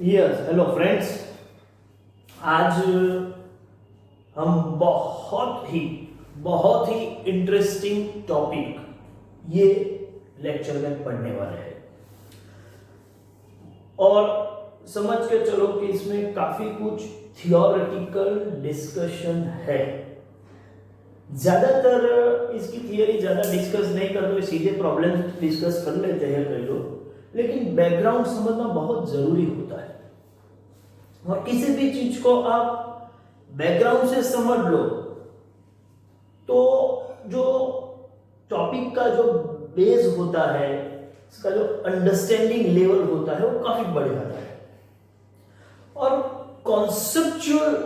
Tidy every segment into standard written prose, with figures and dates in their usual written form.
Yes hello friends. आज हम बहुत ही इंटरेस्टिंग टॉपिक ये लेक्चर में पढ़ने वाले हैं और समझ के चलो कि इसमें काफी कुछ थियोरेटिकल डिस्कशन है। ज्यादातर इसकी थियरी ज्यादा डिस्कस नहीं करते, सीधे प्रॉब्लम डिस्कस कर लेते हैं कई लोग, लेकिन बैकग्राउंड समझना बहुत जरूरी होता है। और किसी भी चीज को आप बैकग्राउंड से समझ लो तो जो टॉपिक का जो बेस होता है, इसका जो अंडरस्टैंडिंग लेवल होता है वो काफी बढ़ जाता है और कॉन्सेप्चुअल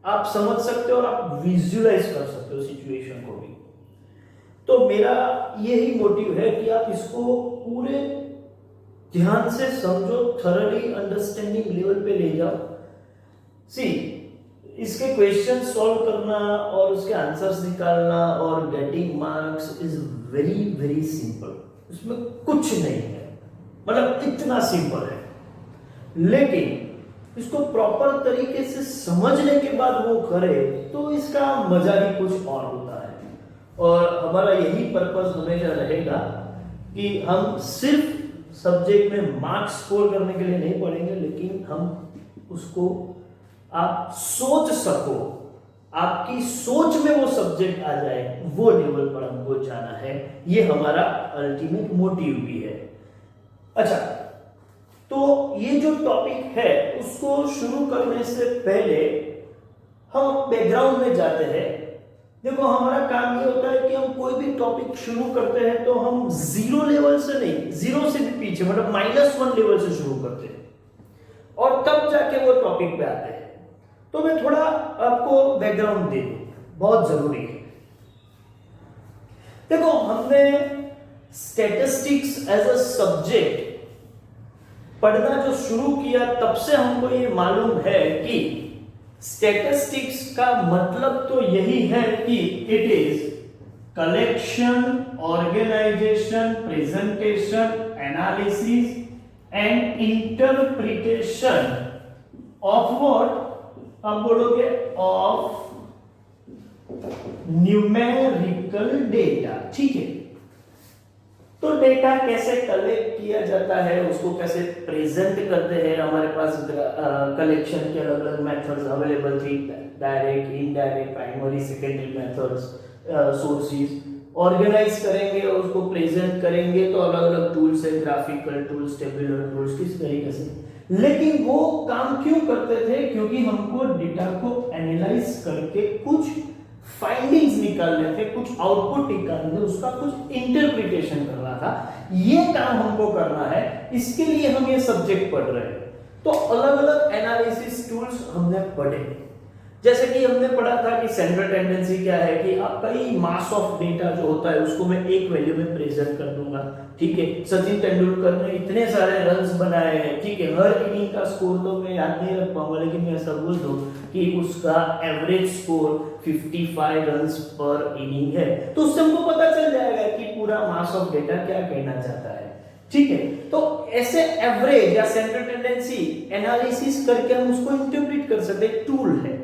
आप समझ सकते हो और आप विजुअलाइज कर सकते हो सिचुएशन को भी। तो मेरा यही मोटिव है कि आप इसको पूरे ध्यान से समझो, थॉरली अंडरस्टैंडिंग लेवल पे ले जाओ। सी इसके क्वेश्चन सॉल्व करना और उसके आंसर्स निकालना और getting marks is very very simple. इसमें कुछ नहीं है, मतलब इतना सिंपल है, लेकिन इसको प्रॉपर तरीके से समझने के बाद वो करे तो इसका मजा ही कुछ और होता है। और हमारा यही पर्पस हमेशा रहेगा कि हम सिर्फ सब्जेक्ट में मार्क्स स्कोर करने के लिए नहीं पढ़ेंगे, लेकिन हम उसको आप सोच सको, आपकी सोच में वो सब्जेक्ट आ जाए, वो लेवल पर हमको जाना है। ये हमारा अल्टीमेट मोटिव भी है। अच्छा, तो ये जो टॉपिक है उसको शुरू करने से पहले हम बैकग्राउंड में जाते हैं। देखो, हमारा काम ये होता है कि हम कोई भी टॉपिक शुरू करते हैं तो हम जीरो लेवल से नहीं, जीरो से भी पीछे, मतलब -1 लेवल से शुरू करते हैं और तब जाके वो टॉपिक पे आते हैं। तो मैं थोड़ा आपको बैकग्राउंड दे दूं, बहुत जरूरी है। देखो, हमने स्टैटिस्टिक्स एज अ सब्जेक्ट पढ़ना जो शुरू किया तब से हमको ये मालूम है कि स्टैटिस्टिक्स का मतलब तो यही है कि it is collection, organisation, presentation, analysis and interpretation of what, आप बोलोगे, ऑफ न्यूमेरिकल डेटा। ठीक है, तो डेटा कैसे कलेक्ट किया जाता है, उसको कैसे प्रेजेंट करते हैं। हमारे पास कलेक्शन के अलग अलग मेथड्स अवेलेबल थी, direct, indirect, primary, secondary methods, sources. Organise करेंगे और उसको प्रेजेंट करेंगे तो अलग अलग टूल्स है, ग्राफिकल टूल्स, टेबुलर टूल्स, किस तरीके से। लेकिन वो काम क्यों करते थे? क्योंकि हमको डेटा को एनालाइज करके कुछ फाइंडिंग्स निकालने थे, कुछ आउटपुट निकालने थे, उसका कुछ इंटरप्रिटेशन करना था। ये काम हमको करना है, इसके लिए हम ये सब्जेक्ट पढ़ रहे हैं। तो अलग अलग एनालिसिस टूल्स हमने पढ़े, जैसे कि हमने पढ़ा था कि सेंट्रल टेंडेंसी क्या है, कि आपका ही मास ऑफ डेटा जो होता है उसको मैं एक वैल्यू में प्रेजेंट कर दूंगा। ठीक है, सचिन तेंदुलकर ने इतने सारे रन्स बनाए हैं, ठीक है, हर इनिंग का स्कोर तो मैं याद नहीं रख पाऊंगा, लेकिन मैं ऐसा बोल दूं कि उसका एवरेज स्कोर 55 रन्स पर इनिंग है, तो उससे हमको पता चल जाएगा कि पूरा मास ऑफ डेटा क्या कहना चाहता है। ठीक है, तो ऐसे एवरेज या सेंट्रल टेंडेंसी एनालिसिस करके हम उसको इंटरप्रेट कर सकते हैं। टूल है,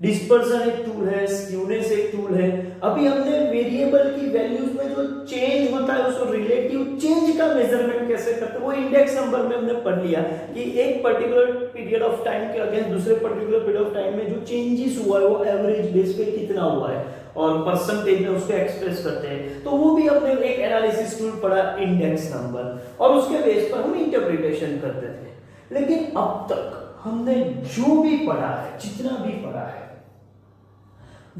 डिस्पर्सन एक टूल है, स्क्यूनेस एक टूल है। अभी हमने वेरिएबल की वैल्यूज में जो चेंज होता है उसको रिलेटिव चेंज का मेजरमेंट कैसे करते हैं वो इंडेक्स नंबर में हमने पढ़ लिया कि एक पर्टिकुलर पीरियड ऑफ टाइम के अगेंस्ट दूसरे पर्टिकुलर पीरियड ऑफ टाइम में जो चेंजेस हुआ है वो एवरेज बेस पे कितना हुआ है और परसेंटेज में उसको एक्सप्रेस करते हैं। तो वो भी हमने एक एनालिसिस टूल पढ़ा, इंडेक्स नंबर, और उसके बेस पर हम इंटरप्रिटेशन करते थे। लेकिन अब तक हमने जो भी पढ़ा है, जितना भी पढ़ा है,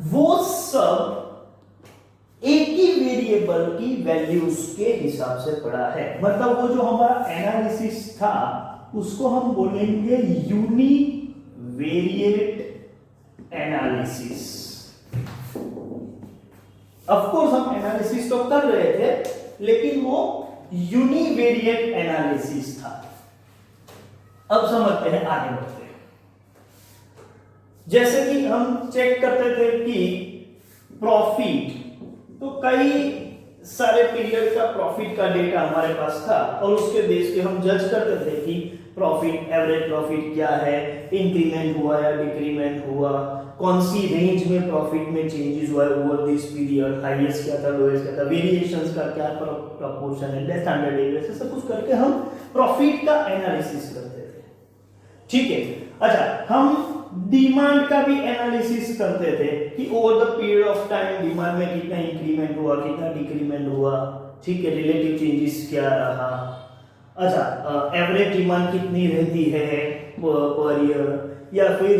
वो सब एक ही वेरिएबल की वैल्यूज के हिसाब से पढ़ा है। मतलब वो जो हमारा एनालिसिस था उसको हम बोलेंगे यूनिवेरिएट एनालिसिस। ऑफ कोर्स हम एनालिसिस तो कर रहे थे, लेकिन वो यूनिवेरिएट एनालिसिस था। अब समझते हैं, आगे बढ़ते हैं। जैसे कि हम चेक करते थे कि प्रॉफिट, तो कई सारे पीरियड का प्रॉफिट का डेटा हमारे पास था और उसके बेस पे हम जज करते थे कि प्रॉफिट, एवरेज प्रॉफिट क्या है, इंक्रीमेंट हुआ या डिक्रीमेंट हुआ, कौन सी रेंज में प्रॉफिट में चेंजेस हुआ है ओवर दिस पीरियड, हाईएस्ट क्या था, लोएस्ट क्या था, वेरिएशंस का क्या प्रोपोर्शन है, स्टैंडर्ड डेविएशन, सब कुछ करके हम प्रॉफिट का एनालिसिस करते थे। ठीक है, अच्छा हम डिमांड का भी एनालिसिस करते थे कि over the period of time demand में कितना इंक्रीमेंट हुआ, कितना डिक्रीमेंट हुआ, ठीक है, रिलेटिव चेंजेस क्या रहा। अच्छा, एवरेज डिमांड कितनी रहती है पर ईयर, या फिर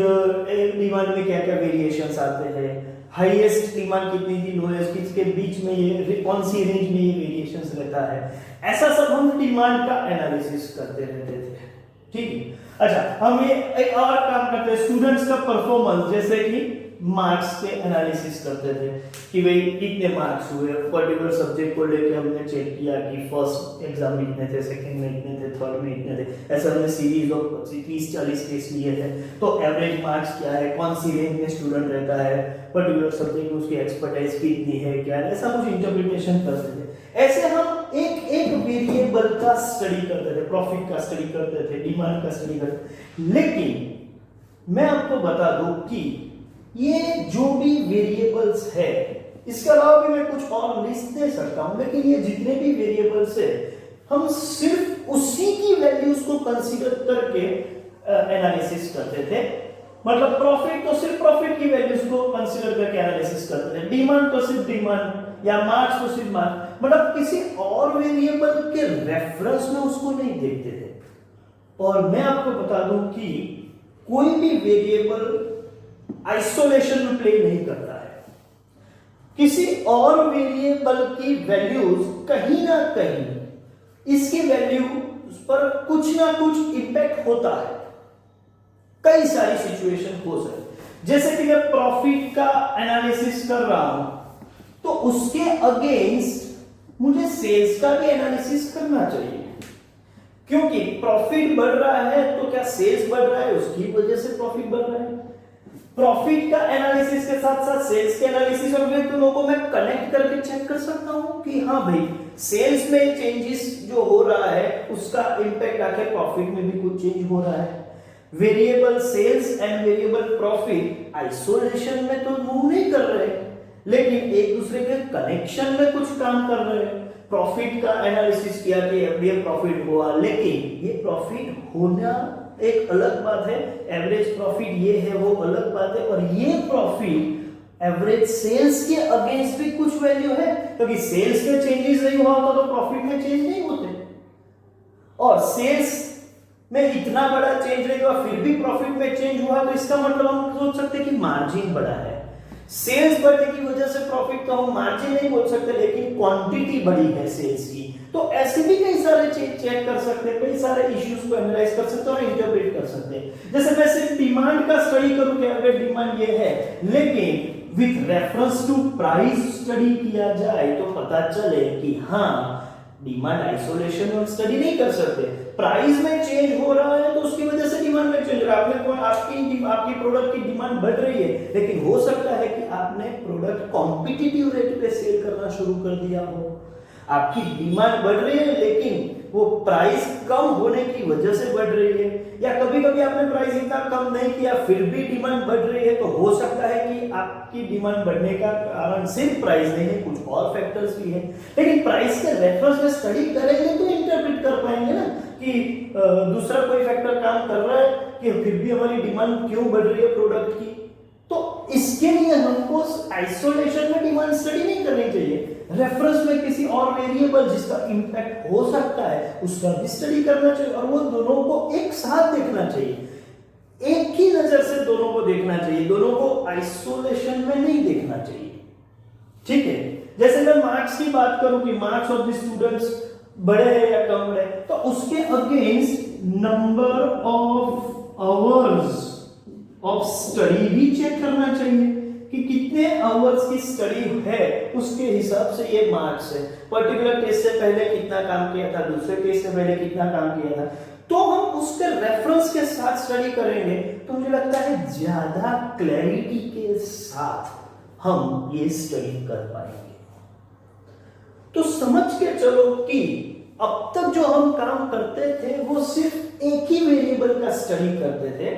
डिमांड में क्या क्या वेरिएशंस आते हैं, हाईएस्ट डिमांड कितनी थी, लोएस्ट किसके बीच में, ये कौन सी रेंज में ये वेरिएशंस रहता है, ऐसा सब हम डिमांड का एनालिसिस करते रहते थे। ठीक है, अच्छा हम ये एक और काम करते हैं, स्टूडेंट्स का परफॉर्मेंस, जैसे कि मार्क्स के एनालिसिस करते थे कि भाई कितने मार्क्स हुए, पर्टिकुलर सब्जेक्ट को लेके हमने चेक किया कि फर्स्ट एग्जाम में इतने थे, सेकंड में इतने थे, थर्ड में इतने थे, ऐसा हमने सीरीज ऑफ 30-40 टेस्ट लिए थे, तो एवरेज मार्क्स क्या है, कौन सी रेंज में स्टूडेंट रहता है, पर्टिकुलर सब्जेक्ट में उसकी एक्सपर्टाइज कितनी है, क्या है, ऐसा कुछ इंटरप्रिटेशन करते थे। ऐसे हम एक एक वेरिएबल का स्टडी करते थे, प्रॉफिट का स्टडी करते थे, डिमांड का स्टडी करते थे। लेकिन मैं आपको बता दूं कि ये जो भी वेरिएबल्स है, इसके अलावा भी मैं कुछ और लिस्ट दे सकता हूं, लेकिन ये जितने भी वेरिएबल्स है हम सिर्फ उसी की वैल्यूज को कंसीडर करके एनालिसिस करते थे। मतलब प्रॉफिट तो सिर्फ प्रॉफिट की वैल्यूज को कंसीडर करके एनालिसिस करते थे, डिमांड तो सिर्फ डिमांड, या मार्क्स तो सिर्फ मार्क्स, मतलब किसी और वेरिएबल के रेफरेंस में उसको नहीं देखते थे। और मैं आपको बता दूं कि कोई भी वेरिएबल आइसोलेशन में प्ले नहीं करता है, किसी और वेरिएबल की वैल्यूज कहीं ना कहीं इसकी वैल्यू पर कुछ ना कुछ इंपैक्ट होता है। कई सारी सिचुएशन हो सकती, जैसे कि मैं प्रॉफिट का एनालिसिस कर रहा हूं तो उसके अगेंस्ट मुझे सेल्स का भी एनालिसिस करना चाहिए, क्योंकि प्रॉफिट बढ़ रहा है तो क्या सेल्स बढ़ रहा है, उसकी वजह से प्रॉफिट बढ़ रहा है। प्रॉफिट का एनालिसिस के साथ साथ सेल्स के एनालिसिस, और वे दोनों को मैं कनेक्ट करके चेक कर सकता हूं कि हाँ भाई सेल्स में चेंजेस जो हो रहा है उसका इंपैक्ट आके प्रॉफिट में भी कुछ चेंज हो रहा है। Variable sales and variable profit isolation में तो मूव नहीं कर रहे, लेकिन एक दूसरे के कनेक्शन में कुछ काम कर रहे हैं। प्रॉफिट का एनालिसिस किया कि ये प्रॉफिट हुआ, लेकिन ये प्रॉफिट होना एक अलग बात है, एवरेज प्रॉफिट ये है वो अलग बात है, और ये प्रॉफिट एवरेज सेल्स के अगेंस्ट भी कुछ वैल्यू है, क्योंकि सेल्स में चेंजेस नहीं हुआ होता तो प्रॉफिट में चेंज नहीं होते, और सेल्स में इतना बड़ा चेंज नहीं हुआ फिर भी प्रॉफिट में चेंज हुआ, तो इसका मतलब हम सोच सकते हैं कि मार्जिन बढ़ा है। सेल्स बढ़ने की वजह से प्रॉफिट तो हम मार्जिन नहीं बोल सकते, लेकिन क्वांटिटी बढ़ी है सेल्स की, तो ऐसे भी कई सारे चेक कर सकते हैं, कई सारे इश्यूज को एनालाइज कर सकते हैं और इंटरप्रेट कर सकते हैं। जैसे मैं सिर्फ डिमांड का स्टडी करूं कि अगर डिमांड ये है, लेकिन with reference to price study किया जाए तो पता चले कि हाँ डिमांड आइसोलेशन में स्टडी नहीं कर सकते, प्राइस में चेंज हो रहा है तो उसकी वजह से डिमांड में चेंज हो रहा है। आपकी प्रोडक्ट की डिमांड बढ़ रही है, लेकिन हो सकता है कि आपने प्रोडक्ट कॉम्पिटिटिव रेट पे सेल करना शुरू कर दिया हो। आपकी डिमांड बढ़ रही है लेकिन वो प्राइस कम होने की वजह से बढ़ रही है, या कभी कभी आपने प्राइस इतना कम नहीं किया फिर भी डिमांड बढ़ रही है, तो हो सकता है कि आपकी डिमांड बढ़ने का कारण सिर्फ प्राइस नहीं है, कुछ और फैक्टर्स भी हैं। लेकिन प्राइस के रेफरेंस में स्टडी करेंगे तो इंटरप्रेट कर पाएंगे ना कि दूसरा कोई फैक्टर काम कर रहा है कि फिर भी हमारी डिमांड क्यों बढ़ रही है प्रोडक्ट की। तो इसके लिए हमको आइसोलेशन में डिमांड स्टडी नहीं करनी चाहिए, रेफरेंस में किसी और वेरिएबल जिसका इंपैक्ट हो सकता है उसका भी स्टडी करना चाहिए, और वो दोनों को एक साथ देखना चाहिए, एक ही नजर से दोनों को देखना चाहिए, दोनों को आइसोलेशन में नहीं देखना चाहिए। ठीक है, जैसे मैं मार्क्स की बात करूं कि मार्क्स ऑफ द स्टूडेंट्स बड़े हैं या कम बड़े, तो उसके against number of hours of study भी चेक करना चाहिए कि कितने आवर्स की स्टडी है, उसके हिसाब से ये मार्क्स है। पर्टिकुलर केस से पहले कितना काम किया था, दूसरे केस से पहले कितना काम किया था, तो हम उसके रेफरेंस के साथ स्टडी करेंगे तो मुझे लगता है ज्यादा क्लैरिटी के साथ हम ये स्टडी कर पाएंगे। तो समझ के चलो कि अब तक जो हम काम करते थे वो सिर्फ एक ही वेरिएबल का स्टडी करते थे,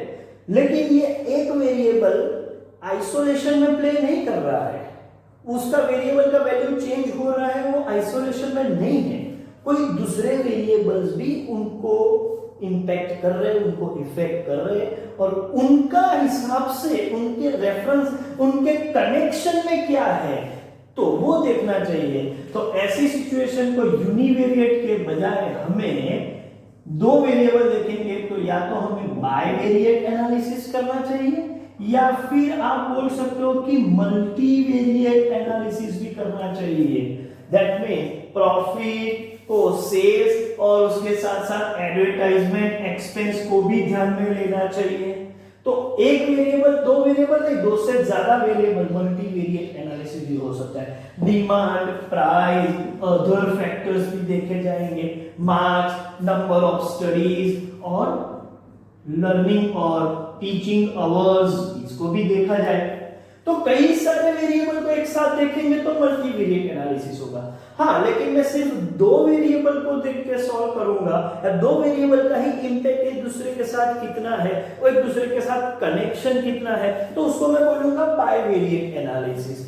लेकिन ये एक वेरिएबल आइसोलेशन में प्ले नहीं कर रहा है, उसका वेरिएबल का वैल्यू चेंज हो रहा है, वो आइसोलेशन में नहीं है, कोई दूसरे वेरिएबल्स भी उनको इंपैक्ट कर रहे हैं, उनको इफेक्ट कर रहे हैं, और उनका हिसाब से उनके रेफरेंस, उनके कनेक्शन में क्या है तो वो देखना चाहिए। तो ऐसी सिचुएशन को यूनिवेरिएट के बजाय हमें दो वेरिएबल देखेंगे, तो या तो हमें बायवेरिएट एनालिसिस करना चाहिए, या फिर आप बोल सकते हो कि मल्टीवेरिएट एनालिसिस भी करना चाहिए। दैट मीन प्रॉफिट को, सेल्स और उसके साथ साथ एडवर्टाइजमेंट एक्सपेंस को भी ध्यान में लेना चाहिए। तो एक वेरिएबल, दो वेरिएबल नहीं, दो से ज्यादा वेरिएबल, मल्टीवेरिएट एनालिसिस भी हो सकता है। डिमांड, प्राइस, अदर फैक्टर्स भी देखे जाएंगे, मार्क्स, नंबर ऑफ स्टडीज और लर्निंग और टीचिंग आवर्स, इसको भी देखा जाए। तो कई सारे वेरिएबल को एक साथ देखेंगे तो मल्टीवेरिएट एनालिसिस होगा। हाँ, लेकिन मैं सिर्फ दो वेरिएबल को देख के सॉल्व करूंगा, या दो वेरिएबल का ही इंपैक्ट एक दूसरे के साथ कितना है, और एक दूसरे के साथ कनेक्शन कितना है, तो उसको मैं बोलूंगा बायवेरिएट एनालिसिस।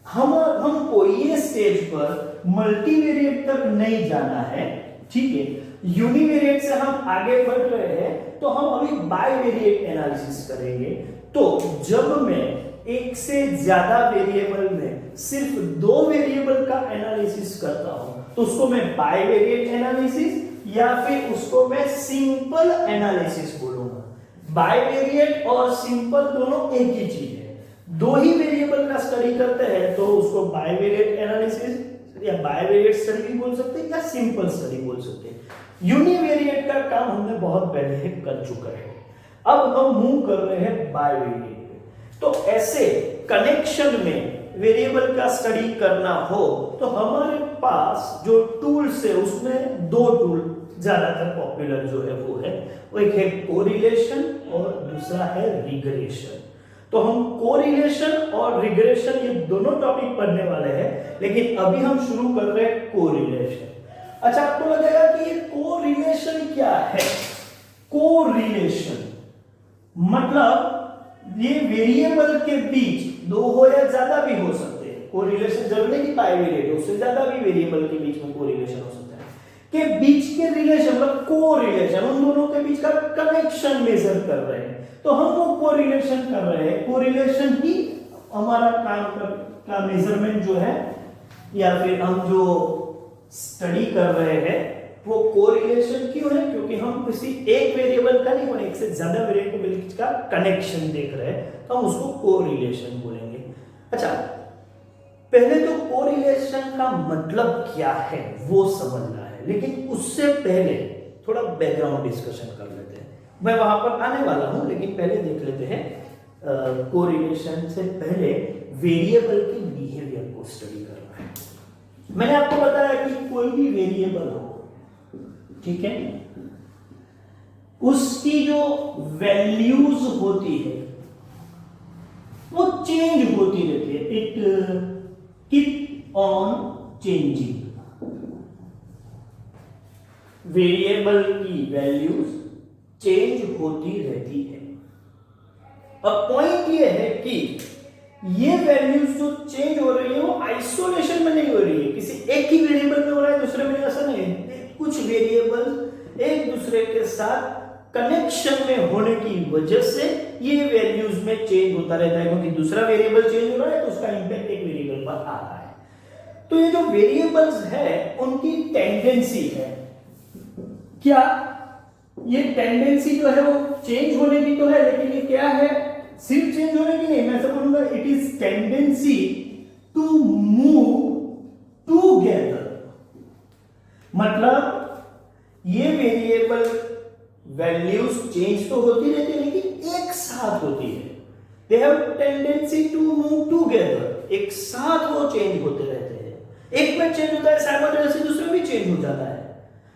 हमको ये स्टेज पर मल्टीवेरिएट तक नहीं जाना है, ठीक है। यूनिवेरिएट से हम आगे बढ़ रहे हैं, तो हम अभी बायवेरिएट एनालिसिस करेंगे। तो जब मैं एक से ज्यादा वेरिएबल में सिर्फ दो वेरिएबल का एनालिसिस करता हूं, तो उसको मैं बायवेरिएट एनालिसिस या फिर उसको मैं सिंपल एनालिसिस बोलूंगा। बायवेरिएट और सिंपल दोनों एक ही चीज है। दो ही वेरिएबल का स्टडी करते हैं तो उसको बायवेरिएट एनालिसिस या बायवेरिएट स्टडी भी बोल सकते हैं, या सिंपल स्टडी बोल सकते हैं। यूनिवेरिएट का काम हमने बहुत पहले कर चुका है, अब हम मूव कर रहे हैं बायवेरिएट। तो ऐसे कनेक्शन में वेरिएबल का स्टडी करना हो तो हमारे पास जो टूल्स है उसमें दो टूल ज्यादातर पॉपुलर जो है वो एक है कोरिलेशन और दूसरा है रिग्रेशन। तो हम कोरिलेशन और रिग्रेशन ये दोनों टॉपिक पढ़ने वाले हैं, लेकिन अभी हम शुरू कर रहे हैं कोरिलेशन। अच्छा, आपको लगेगा कि ये कोरिलेशन क्या है? कोरिलेशन मतलब ये वेरिएबल के बीच दो हो या ज्यादा भी हो सकते हैं। कोरिलेशन जरूरी नहीं कि बायवेरिएट, उससे ज्यादा भी वेरिएबल के बीच में कोरिलेशन हो सकता है, के बीच के रिलेशन मतलब कोरिलेशन, उन दोनों के बीच का कनेक्शन मेजर कर रहे हैं, तो हम वो कोरिलेशन कर रहे हैं। कोरिलेशन ही हमारा काम का मेजरमेंट जो है, या फिर हम जो स्टडी कर रहे हैं वो कोरिलेशन क्यों है? क्योंकि हम किसी एक वेरिएबल का नहीं, एक से ज्यादा वेरिएबल का कनेक्शन देख रहे हैं, तो हम उसको कोरिलेशन बोलेंगे। अच्छा, पहले तो कोरिलेशन का मतलब क्या है वो समझना है, लेकिन उससे पहले थोड़ा बैकग्राउंड डिस्कशन कर लेते हैं। मैं वहां पर आने वाला हूं, लेकिन पहले देख लेते हैं कोरिलेशन से पहले वेरिएबल के बिहेवियर को स्टडी करना है। मैंने आपको बताया कि कोई भी वेरिएबल हो, ठीक है, उसकी जो वैल्यूज होती है वो चेंज होती रहती है, it keep on changing. Variable की वैल्यूज चेंज होती रहती है। अब पॉइंट ये है कि ये वैल्यूज जो चेंज हो रही है वो आइसोलेशन में नहीं हो रही है, किसी एक ही वेरिएबल में हो रहा है, दूसरे में ऐसा नहीं है। कुछ वेरिएबल एक दूसरे के साथ कनेक्शन में होने की वजह से ये वैल्यूज में चेंज होता रहता है, क्योंकि दूसरा वेरिएबल चेंज हो रहा है तो उसका इंपैक्ट एक वेरिएबल पर आ रहा है। तो ये जो वेरिएबल्स है उनकी टेंडेंसी है, क्या ये टेंडेंसी जो है वो चेंज होने की तो है, लेकिन ये क्या है? सिर्फ चेंज होने की नहीं, मैं ऐसा बोलूंगा it is tendency to move together. मतलब ये वेरिएबल वैल्यूज चेंज तो होती रहती है, लेकिन एक साथ होती है। They have tendency to move together, एक साथ वो चेंज होते रहते हैं। एक में चेंज होता है साइमल्टेनियसली, दूसरे में भी चेंज हो जाता है,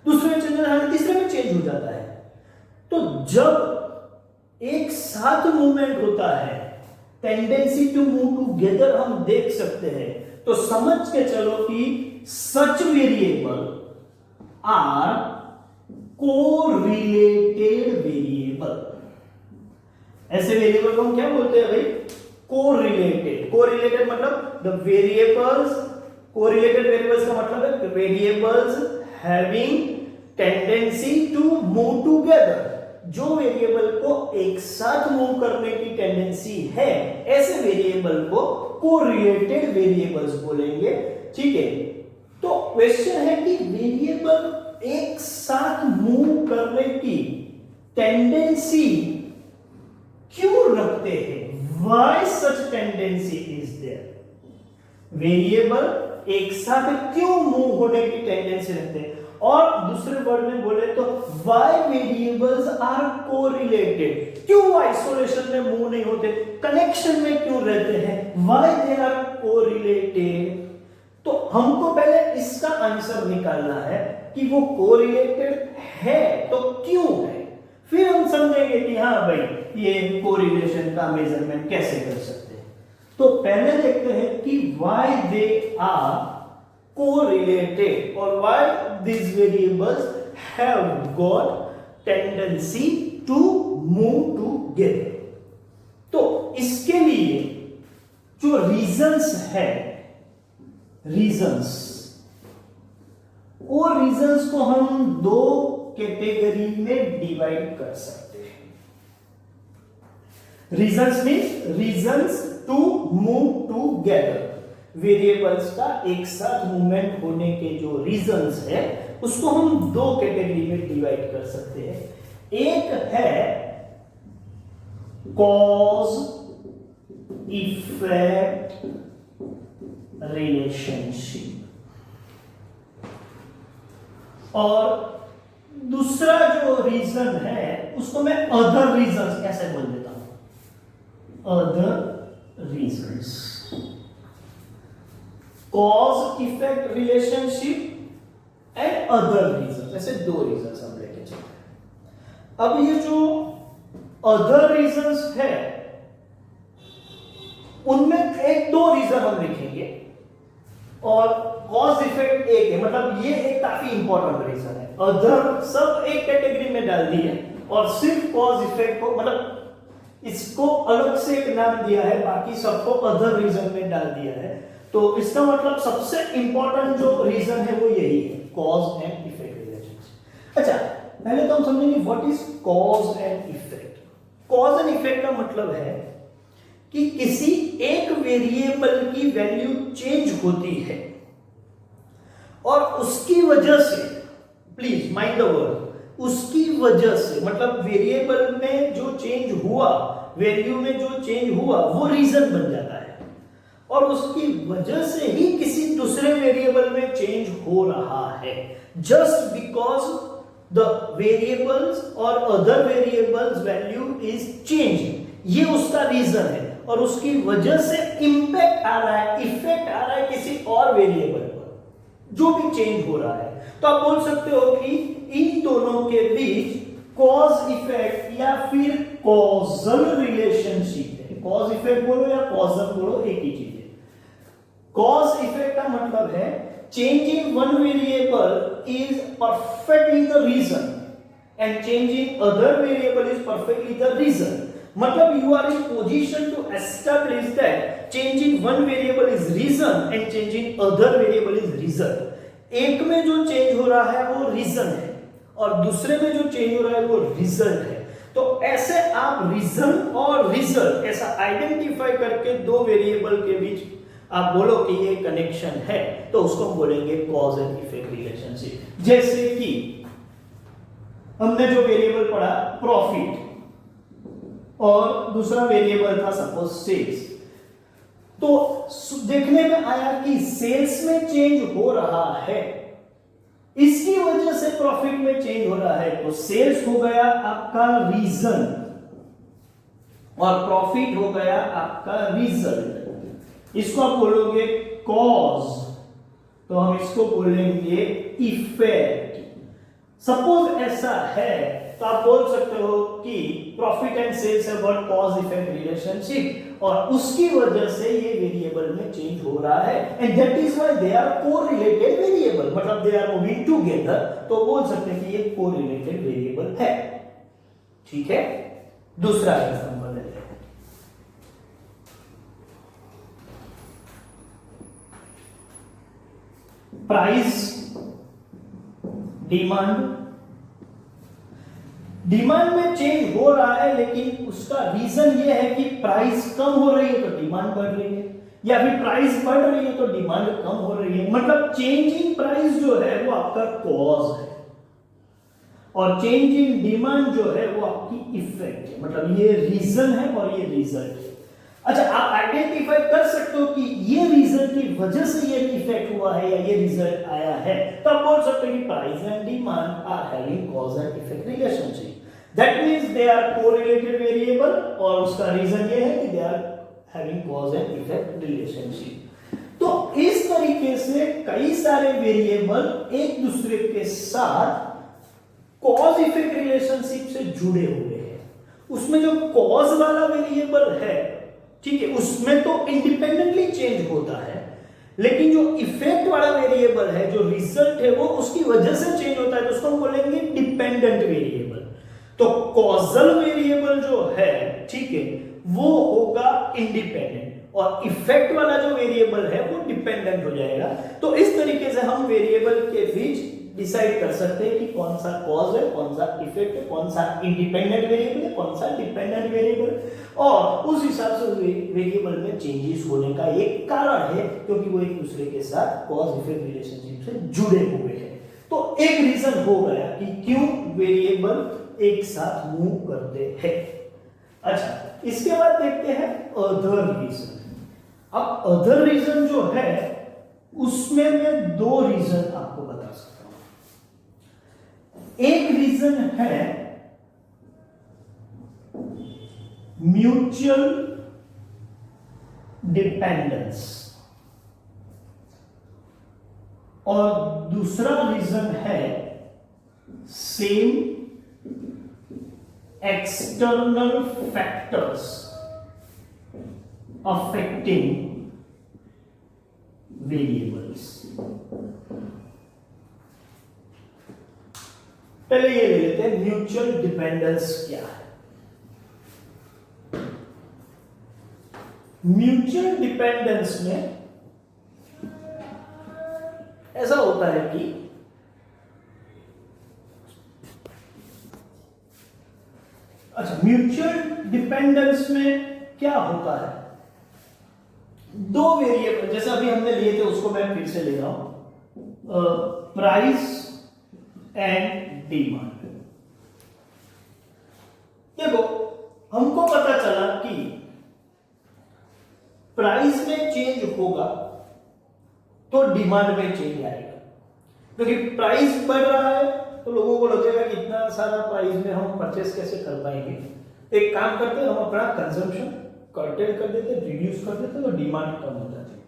दूसरे में चेंज होता है, तीसरे में चेंज हो जाता है। तो जब एक साथ मूवमेंट होता है, टेंडेंसी टू मूव टूगेदर हम देख सकते हैं, तो समझ के चलो कि such variable are correlated variable. ऐसे वेरिएबल को हम क्या बोलते हैं भाई? कोरिलेटेड। कोरिलेटेड मतलब द वेरिएबल्स, कोरिलेटेड वेरिएबल्स का मतलब है variables having tendency to move together. जो वेरिएबल को एक साथ मूव करने की टेंडेंसी है, ऐसे वेरिएबल को कोरिलेटेड वेरिएबल्स बोलेंगे। ठीक है, तो क्वेश्चन है कि वेरिएबल एक साथ मूव करने की टेंडेंसी क्यों रखते हैं? Why such tendency is there? Variable एक साथ क्यों मूव होने की टेंडेंसी रखते हैं? और दूसरे वर्ड में बोले तो why वेरिएबल्स आर कोरिलेटेड? क्यों आइसोलेशन में मूव नहीं होते, कनेक्शन में क्यों रहते हैं? why they are correlated? तो हमको पहले इसका आंसर निकालना है कि वो कोरिलेटेड है तो क्यों है, फिर हम समझेंगे कि हाँ भाई ये कोरिलेशन का मेजरमेंट कैसे कर सकते हैं। तो पहले देखते हैं कि why they are correlated or why these variables have got tendency to move together। तो इसके लिए जो रीजंस है, रीजंस, वो रीजंस को हम दो कैटेगरी में डिवाइड कर सकते हैं। Reasons means reasons to move together. Variables का एक साथ मूवमेंट होने के जो रीजंस है उसको हम दो कैटेगरी में डिवाइड कर सकते हैं। एक है कॉज इफेक्ट रिलेशनशिप, और दूसरा जो रीजन है उसको मैं अदर रीजंस कैसे बोल देता हूं? Other reasons. Cause effect relationship and other reason, ऐसे दो रीजंस हम लेके चलते हैं। अब ये जो अदर रीजंस है उनमें एक दो रीजन हम लिखेंगे और कॉज इफेक्ट एक है, मतलब ये एक काफी इंपॉर्टेंट रीजन है। अदर सब एक कैटेगरी में डाल दिए और सिर्फ कॉज इफेक्ट को, मतलब इसको अलग से एक नाम दिया है, बाकी सबको अदर रीजन में डाल दिया है। तो इसका मतलब सबसे इंपॉर्टेंट जो रीजन है वो यही है, कॉज एंड इफेक्ट रिलेशनशिप। अच्छा, पहले तो हम समझेंगे what is cause and effect. Cause and effect का मतलब है कि किसी एक वेरिएबल की वैल्यू चेंज होती है और उसकी वजह से, प्लीज माइंड द वर्ड, उसकी वजह से, मतलब वेरिएबल में जो चेंज हुआ, वैल्यू में जो चेंज हुआ वो रीजन बन जाता है, और उसकी वजह से ही किसी दूसरे वेरिएबल में चेंज हो रहा है। जस्ट बिकॉज द वेरिएबल्स और other variables value is changing, ये उसका रीजन है, और उसकी वजह से इंपैक्ट आ रहा है, इफेक्ट आ रहा है किसी और वेरिएबल पर जो भी चेंज हो रहा है। तो आप बोल सकते हो कि इन दोनों के बीच कॉज इफेक्ट या फिर कॉजल रिलेशनशिप है। कॉज इफेक्ट बोलो या कॉजल बोलो, एक ही चीज है। कॉज इफेक्ट का मतलब है changing one variable is perfectly the reason and changing other variable is perfectly the reason। मतलब you are in position to establish that changing one variable is reason and changing other variable is result। एक में जो change हो रहा है वो reason है और दूसरे में जो चेंज हो रहा है वो रिजल्ट है। तो ऐसे आप रीजन और रिजल्ट ऐसा आइडेंटिफाई करके दो वेरिएबल के बीच आप बोलो कि ये कनेक्शन है, तो उसको हम बोलेंगे कॉज एंड इफेक्ट रिलेशनशिप। जैसे कि हमने जो वेरिएबल पढ़ा प्रॉफिट और दूसरा वेरिएबल था सपोज सेल्स, तो देखने में आया कि सेल्स में चेंज हो रहा है, इसकी वजह से प्रॉफिट में चेंज हो रहा है, तो सेल्स हो गया आपका रीजन और प्रॉफिट हो गया आपका रिजल्ट। इसको आप बोलोगे कॉज, तो हम इसको बोलेंगे इफेक्ट। सपोज ऐसा है तो आप बोल सकते हो कि प्रॉफिट एंड सेल्स है व्हाट कॉज इफेक्ट रिलेशनशिप, और उसकी वजह से ये वेरिएबल में चेंज हो रहा है, and that is why they are correlated variable, मतलब दे आर मूविंग टुगेदर, तो बोल सकते हैं कि ये कोरिलेटेड वेरिएबल है। ठीक है, दूसरा एग्जांपल लेते हैं। प्राइस, डिमांड में चेंज हो रहा है, लेकिन उसका रीजन ये है कि प्राइस कम हो रही है तो डिमांड बढ़ रही है, या फिर प्राइस बढ़ रही है तो डिमांड कम हो रही है। मतलब चेंज इन प्राइस जो है वो आपका कॉज है, और चेंज इन डिमांड जो है वो आपकी इफेक्ट है, मतलब ये रीजन है और ये रिजल्ट है। अच्छा, आप आइडेंटिफाई कर सकते हो कि ये रीजन की वजह से ये इफेक्ट हुआ है या ये रिजल्ट आया है, तो आप बोल सकते हो कि price and demand are having cause and effect relationship, that means they are correlated variable, और उसका रीजन ये है कि they are having cause and effect relationship. तो इस तरीके से कई सारे वेरिएबल एक दूसरे के साथ कॉज इफेक्ट रिलेशनशिप से जुड़े हुए हैं। उसमें जो कॉज वाला वेरिएबल है, ठीक है, उसमें तो इंडिपेंडेंटली चेंज होता है, लेकिन जो इफेक्ट वाला वेरिएबल है, जो रिजल्ट है, वो उसकी वजह से चेंज होता है, तो उसको हम बोलेंगे डिपेंडेंट वेरिएबल। तो कॉजल वेरिएबल जो है, ठीक है, वो होगा इंडिपेंडेंट, और इफेक्ट वाला जो वेरिएबल है वो डिपेंडेंट हो जाएगा। तो इस तरीके से हम वेरिएबल के बीच डिसाइड कर सकते हैं कि कौन सा कॉज है, कौन सा इफेक्ट है, कौन सा इंडिपेंडेंट वेरिएबल है, कौन सा डिपेंडेंट वेरिएबल, और उस हिसाब से वेरिएबल में चेंजेस होने का एक कारण है, क्योंकि वो एक दूसरे के साथ कॉज इफेक्ट रिलेशनशिप से जुड़े हुए हैं। तो एक रीजन हो गया कि क्यों वेरिएबल एक साथ मूव करते हैं। अच्छा, इसके बाद देखते हैं अदर रीजन। अब अदर रीजन जो है उसमें मैं दो रीजन आपको बता सकता हूं। एक रीजन है म्यूचुअल डिपेंडेंस, और दूसरा रीजन है same external factors affecting variables। पहले ये ले लेते हैं म्यूचुअल डिपेंडेंस क्या है। म्यूचुअल डिपेंडेंस में ऐसा होता है कि अच्छा, म्यूचुअल डिपेंडेंस में क्या होता है, दो वेरिएबल जैसे अभी हमने लिए थे उसको मैं फिर से ले रहा हूं, प्राइस एंड डिमांड। देखो, हमको पता चला कि प्राइस में चेंज होगा तो डिमांड में चेंज आएगा, क्योंकि प्राइस बढ़ रहा है तो लोगों को लगेगा कि इतना सारा प्राइस में हम परचेस कैसे कर पाएंगे। एक काम करते हैं, हम अपना कंजम्पशन कर्टेल कर देते, रिड्यूस कर देते, तो डिमांड कम हो जाती है।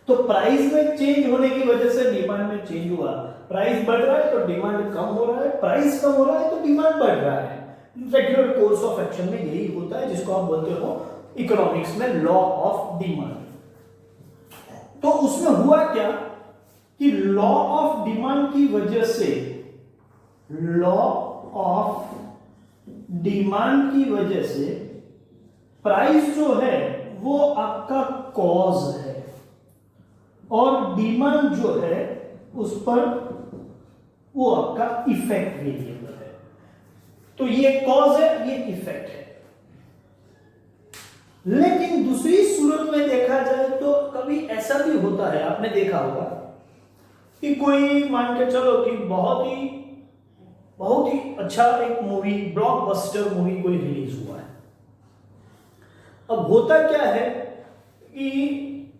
तो प्राइस में चेंज होने की वजह से डिमांड में चेंज हुआ। प्राइस बढ़ रहा है तो डिमांड कम हो रहा है, प्राइस कम हो रहा है तो डिमांड बढ़ रहा है। रेगुलर कोर्स ऑफ एक्शन में यही होता है, जिसको आप बोलते हो इकोनॉमिक्स में लॉ ऑफ डिमांड। तो उसमें हुआ क्या कि लॉ ऑफ डिमांड की वजह से, लॉ ऑफ डिमांड की वजह से प्राइस जो है वो आपका कॉज है, और डिमांड जो है उस पर वो आपका इफेक्ट वेरिएबल है। तो ये कॉज है, ये इफेक्ट है। लेकिन दूसरी सूरत में देखा जाए तो कभी ऐसा भी होता है, आपने देखा होगा कि कोई मान के चलो कि बहुत ही अच्छा एक मूवी, ब्लॉकबस्टर मूवी कोई रिलीज हुआ है। अब होता क्या है कि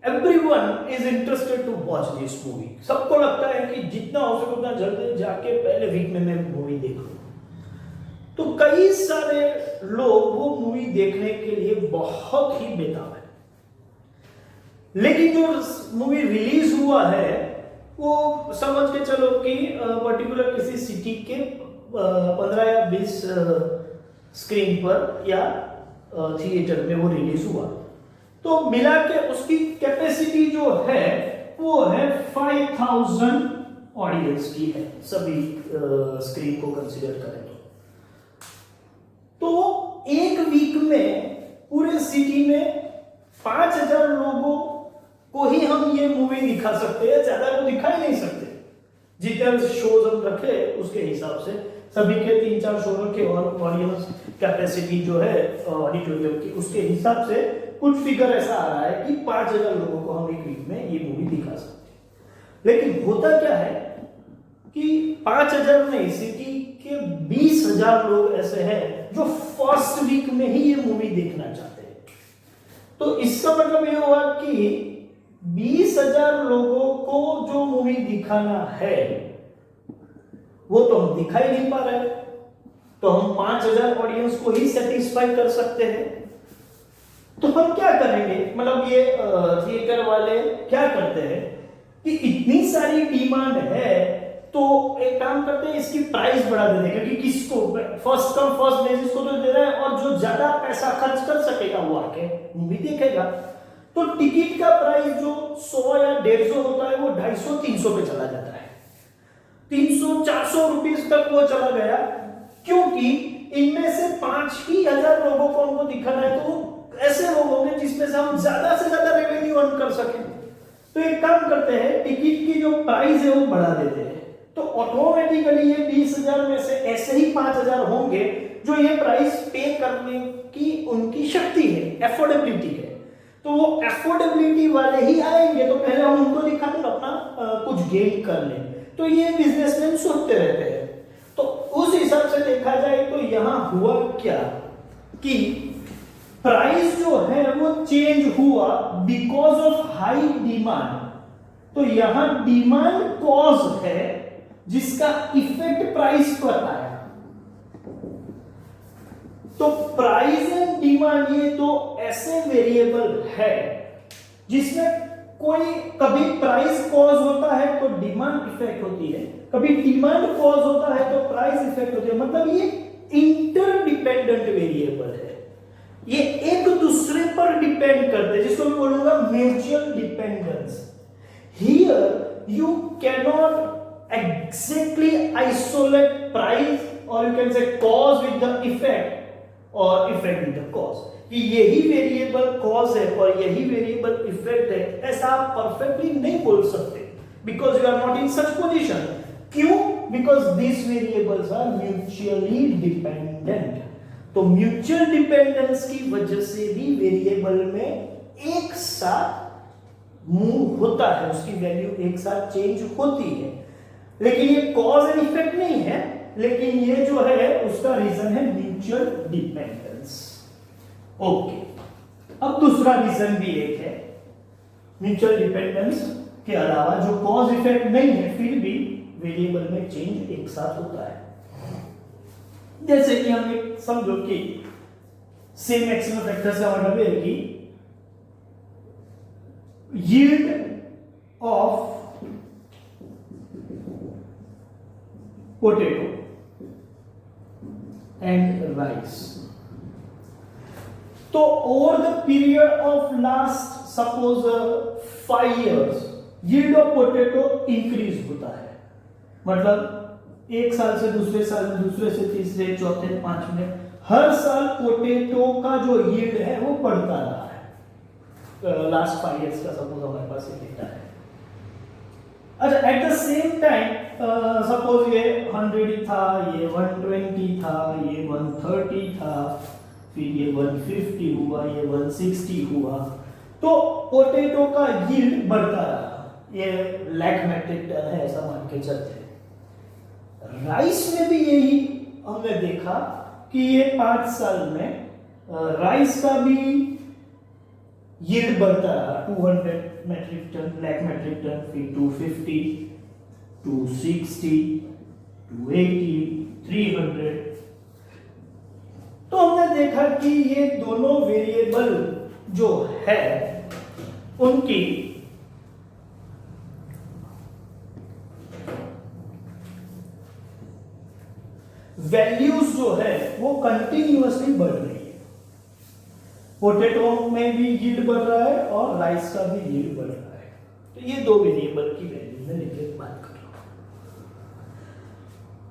everyone is interested to watch this movie. सबको लगता है कि जितना हो सके उतना जल्दी जाके पहले वीक में मैं मूवी देख लूं। तो कई सारे लोग वो मूवी देखने के लिए बहुत ही बेताब है, लेकिन जो मूवी रिलीज हुआ है वो समझ के चलो कि पर्टिकुलर किसी सिटी के 15 या 20 स्क्रीन पर या थिएटर में वो रिलीज हुआ, तो मिला के उसकी कैपेसिटी जो है वो है 5000 ऑडियंस की है, सभी स्क्रीन को कंसीडर करें तो एक वीक में पूरे सिटी में 5000 लोगों को ही हम ये मूवी दिखा सकते हैं, ज्यादा को दिखा ही नहीं सकते। जितने शोज हम रखे उसके हिसाब से सभी के 3-4 शो रखे और ऑडियंस कैपेसिटी जो है ऑडिटोरियम की उसके हिसाब से कुछ फिगर ऐसा आ रहा है कि 5000 लोगों को हम एक वीक में ये मूवी दिखा सकते हैं। लेकिन होता क्या है कि 5000 नहीं, सिटी के 20,000 लोग ऐसे हैं जो फर्स्ट वीक में ही ये मूवी देखना चाहते हैं। तो इसका मतलब ये हुआ कि 20,000 लोगों को जो मूवी दिखाना है वो तो हम दिखा ही नहीं पा रहे, तो हम 5,000 ऑडियंस को ही सेटिस्फाई कर सकते हैं। तो हम क्या करेंगे, मतलब ये थिएटर वाले क्या करते हैं कि इतनी सारी डिमांड है तो एक काम करते हैं, इसकी प्राइस बढ़ा देते हैं, क्योंकि किसको फर्स्ट कम फर्स्ट बेसिस को तो दे रहा है और जो ज्यादा पैसा खर्च कर सकेगा वो आके मूवी देखेगा। तो टिकट का प्राइस जो 100 या 150 होता है वो 250-300 पे चला जाता है, 300-400 रुपीस तक वो चला गया, क्योंकि इनमें से 5,000 लोगों को हमको दिखाना है, तो वो ऐसे लोग होंगे जिसमें से हम ज्यादा से ज्यादा रेवेन्यू अर्न कर सकें। तो एक काम करते हैं, टिकट की जो प्राइस है वो बढ़ा देते हैं, तो ऑटोमेटिकली ये 20,000 में से ऐसे ही 5,000 होंगे जो ये प्राइस पे करने की उनकी शक्ति है, एफोर्डेबिलिटी है। तो वो एफोर्डेबिलिटी वाले ही आएंगे, तो पहले हम उनको दिखा दें, अपना कुछ गेन कर लें। तो ये बिजनेसमैन सोचते रहते हैं। तो उस हिसाब से देखा जाए तो यहां हुआ क्या कि प्राइस जो है वो चेंज हुआ बिकॉज ऑफ हाई डिमांड। तो यहां डिमांड कॉज है जिसका इफेक्ट प्राइस पर आया। तो प्राइस एंड डिमांड ये तो ऐसे वेरिएबल है जिसमें कोई कभी प्राइस कॉज होता है तो डिमांड इफेक्ट होती है, कभी डिमांड कॉज होता है तो प्राइस इफेक्ट होती है। मतलब ये इंटरडिपेंडेंट वेरिएबल है, ये एक दूसरे पर डिपेंड करते हैं, जिसको मैं बोलूंगा mutual dependence. Here you cannot exactly isolate price और you can say cause with the effect और इफेक्ट विद द कॉज, कि यही वेरिएबल कॉज है और यही वेरिएबल इफेक्ट है, ऐसा आप परफेक्टली नहीं बोल सकते, because you are not in such position. क्यों? Because this variables are mutually dependent. तो म्यूचुअल डिपेंडेंस की वजह से भी वेरिएबल में एक साथ मूव होता है, उसकी वैल्यू एक साथ चेंज होती है। लेकिन ये कॉज एंड इफेक्ट नहीं है, लेकिन ये जो है उसका रीजन है म्यूचुअल डिपेंडेंस। ओके, अब दूसरा रीजन भी एक है म्यूचुअल डिपेंडेंस के अलावा, जो कॉज इफेक्ट नहीं है फिर भी वेरिएबल में चेंज एक साथ होता है। जैसे कि हम एक समझो कि सेम मैक्सिमम फैक्टर्स का मतलब है कि yield of potato and rice. तो over the period of last suppose 5 years yield of potato increase होता है, मतलब एक साल से दूसरे साल, दूसरे से तीसरे, चौथे, 5वें, हर साल पोटैटो का जो यील्ड है वो बढ़ता रहा है। लास्ट 5 years का सपोज हमारे पास ये डेटा है। अच्छा, at the same time suppose ये 100 था, ये 120 था, ये 130 था, फिर ये 150 हुआ, ये 160 हुआ, तो पोटैटो का यील्ड बढ़ता रहा। ये लाख मेट्रिक टन है ऐसा मान के चलते हैं। राइस में भी यही हमने देखा कि ये 5 साल में राइस का भी यील्ड बढ़ता रहा, 200 metric ton, lakh metric ton, फिर 250, 260, 280, 300। तो हमने देखा कि ये दोनों वेरिएबल जो है उनकी वैल्यूज जो है वो कंटिन्यूअसली बढ़ रही है। पोटैटो में भी यील्ड बढ़ रहा है और राइस का भी यील्ड बढ़ रहा है। तो ये दो वेरिएबल की वैल्यू में लेके बात कर रहा हूं।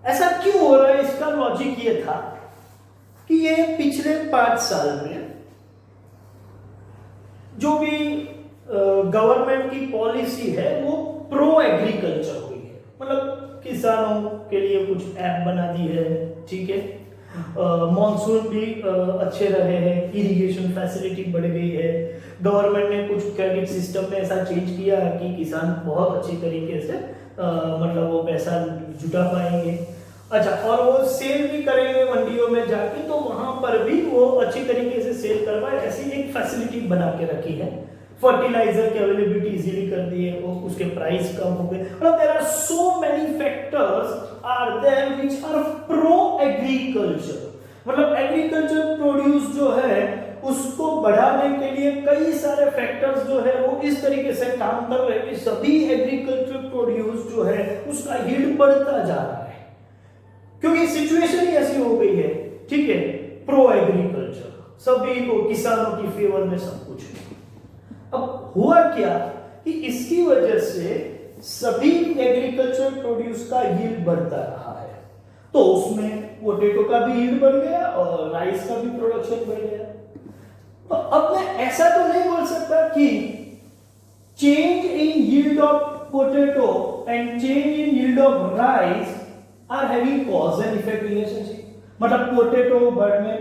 ऐसा क्यों हो रहा है, इसका लॉजिक ये था कि ये पिछले 5 साल में जो भी गवर्नमेंट की पॉलिसी है वो प्रो एग्रीकल्चर हुई है। मतलब किसानों के लिए कुछ ऐप बना दी है, ठीक है, मॉनसून भी अच्छे रहे हैं, इरिगेशन फैसिलिटी बढ़ गई है, गवर्नमेंट ने कुछ क्रेडिट सिस्टम में ऐसा चेंज किया है कि किसान बहुत अच्छी तरीके से मतलब वो पैसा जुटा पाएंगे। अच्छा, और वो सेल भी करेंगे मंडियों में जाके, तो वहां पर भी वो अच्छी तरीके से सेल कर पाए, ऐसी एक फैसिलिटी बना के रखी है। फर्टिलाइजर की अवेलेबिलिटी इजीली कर दी है, वो उसके प्राइस कम हो गए। मतलब there are so many factors are there which are pro agriculture. मतलब एग्रीकल्चर प्रोड्यूस जो है उसको बढ़ाने के लिए कई सारे फैक्टर्स जो है वो इस तरीके से काम कर रहे हैं कि सभी एग्रीकल्चर प्रोड्यूस जो है उसका यील्ड बढ़ता जा रहा है, क्योंकि सिचुएशन ही ऐसी हो गई है, ठीक है। प्रो एग्रीकल्चर, सभी को किसानों की फेवर में सब कुछ। अब हुआ क्या कि इसकी वजह से सभी एग्रीकल्चर प्रोड्यूस का यील्ड बढ़ता रहा है, तो उसमें पोटैटो का भी यील्ड बढ़ गया और राइस का भी प्रोडक्शन बढ़ गया। तो अब मैं ऐसा तो नहीं बोल सकता कि change in yield of potato and change in yield of rice are having cause and effect relationship. मतलब पोटैटो बढ़ने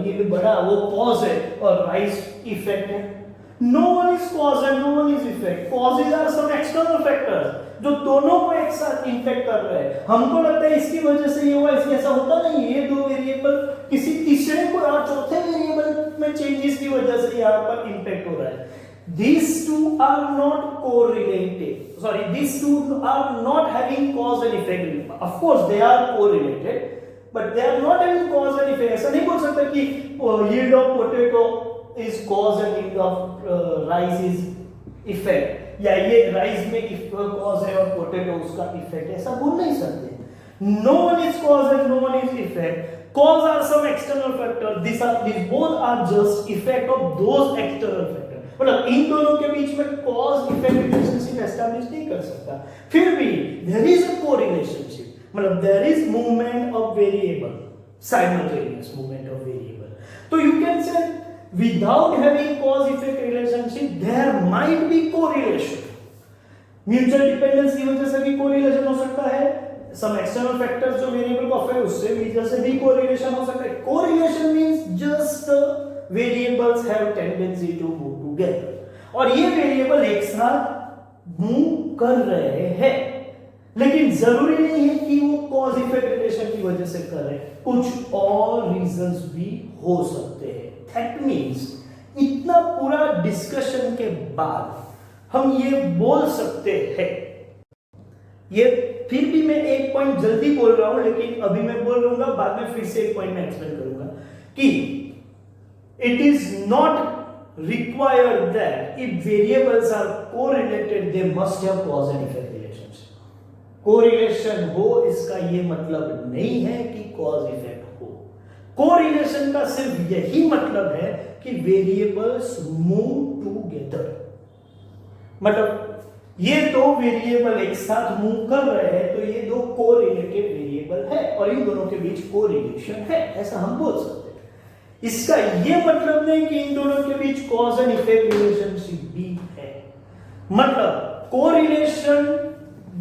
यील्ड बढ़ा वो कॉज है और राइस इफेक्ट है। No one is cause and no one is effect. Causes are some external factors जो दोनों को एक साथ इफेक्ट कर रहे हैं। हमको लगता है इसकी वजह से ये हुआ, इसकी ऐसा होता नहीं है। ये दो वेरिएबल किसी तीसरे को या चौथे वेरिएबल में चेंजेस की वजह से यहाँ पर इम्पैक्ट हो रहा है। These two are not correlated. Sorry, these two are not having cause and effect. Of course, they are correlated, but they are not having cause and effect. ऐसा नहीं बोल सकता कि yield of potato is cause and yield of rice is effect, या ये rice में cause है और पोटैटो उसका इफेक्ट, ऐसा बोल नहीं सकते। No one is cause and no one is effect. Cause are some external factor. These both are just effect of those external factor. मतलब इन दोनों के बीच में cause effect relationship establish नहीं कर सकता। फिर भी there is a correlationship. मतलब there is movement of variable, simultaneous movement of variable. तो you can say without having cause effect relationship there might be correlation. Mutual dependence की वजह से भी कोरिलेशन हो सकता है, सम एक्सटर्नल फैक्टर्स जो वेरिएबल को अफेक्ट उससे वजह से भी कोरिलेशन हो सकता है। Correlation means just variables have tendency to move together, और ये वेरिएबल एक साथ मूव कर रहे हैं, लेकिन जरूरी नहीं है कि वो कॉज इफेक्ट रिलेशन की वजह से कर रहे हैं, कुछ और रीजंस भी हो सकते हैं। दैट मींस इतना पूरा डिस्कशन के बाद हम ये बोल सकते हैं, ये फिर भी मैं एक पॉइंट जल्दी बोल रहा हूं, लेकिन अभी मैं बोल रहूंगा, बाद में फिर से एक पॉइंट मैं एक्सप्लेन करूंगा कि it is not required that if variables are correlated they must have cause and effect relationship. Correlation हो इसका ये मतलब नहीं है कि कॉज इफेक्ट हो। कोरिलेशन का सिर्फ यही मतलब है कि वेरिएबल्स मूव टुगेदर, मतलब ये दो वेरिएबल एक साथ मूव कर रहे हैं तो ये दो कोरिलेटेड वेरिएबल है और इन दोनों के बीच कोरिलेशन है, ऐसा हम बोल सकते हैं। इसका ये मतलब नहीं कि इन दोनों के बीच कॉज एंड इफेक्ट रिलेशनशिप भी है। मतलब correlation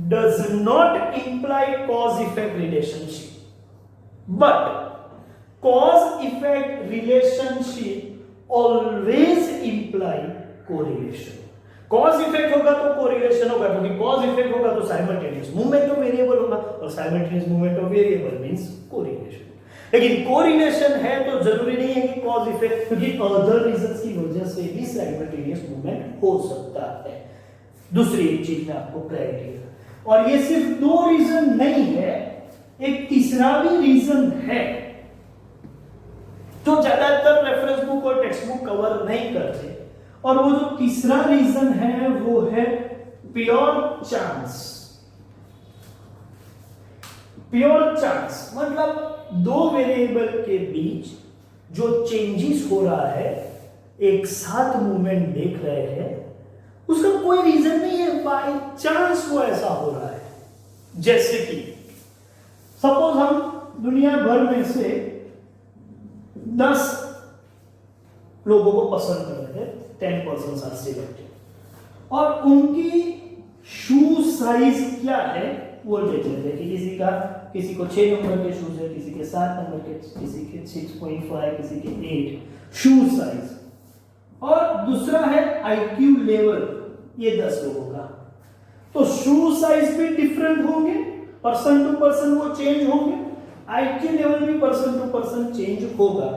does not imply cause effect relationship, but cause effect relationship always imply correlation. cause effect होगा तो correlation होगा, क्योंकि cause effect होगा तो simultaneous movement of variable होगा और simultaneous movement of variable means correlation. लेकिन correlation है तो जरूरी नहीं है कि cause effect, क्योंकि other reasons की वजह से भी simultaneous movement हो सकता है। दूसरी एक चीज में आपको क्लैरिटी है, और ये सिर्फ दो रीजन नहीं है, एक तीसरा भी रीजन है जो ज्यादातर रेफरेंस बुक और टेक्स्ट बुक कवर नहीं करते, और वो जो तीसरा रीजन है वो है प्योर चांस। प्योर चांस मतलब दो वेरिएबल के बीच जो चेंजेस हो रहा है, एक साथ मूवमेंट देख रहे हैं, उसका कोई रीजन नहीं है, बाय चांस वो ऐसा हो रहा है। जैसे कि सपोज हम दुनिया भर में से 10 लोगों को पसंद कर रहे हैं, 10% आर सिलेक्टेड, और उनकी शू साइज क्या है वो देख लेते हैं कि किसी को 6 नंबर के शूज है, किसी के 7 नंबर के, किसी के 6.5, किसी के 8 शू साइज। और दूसरा है आईक्यू लेवल, ये 10 लोगों का। तो शू साइज भी डिफरेंट होंगे, पर्सन टू पर्सन वो चेंज होंगे, आईक्यू लेवल भी पर्सन टू पर्सन चेंज होगा।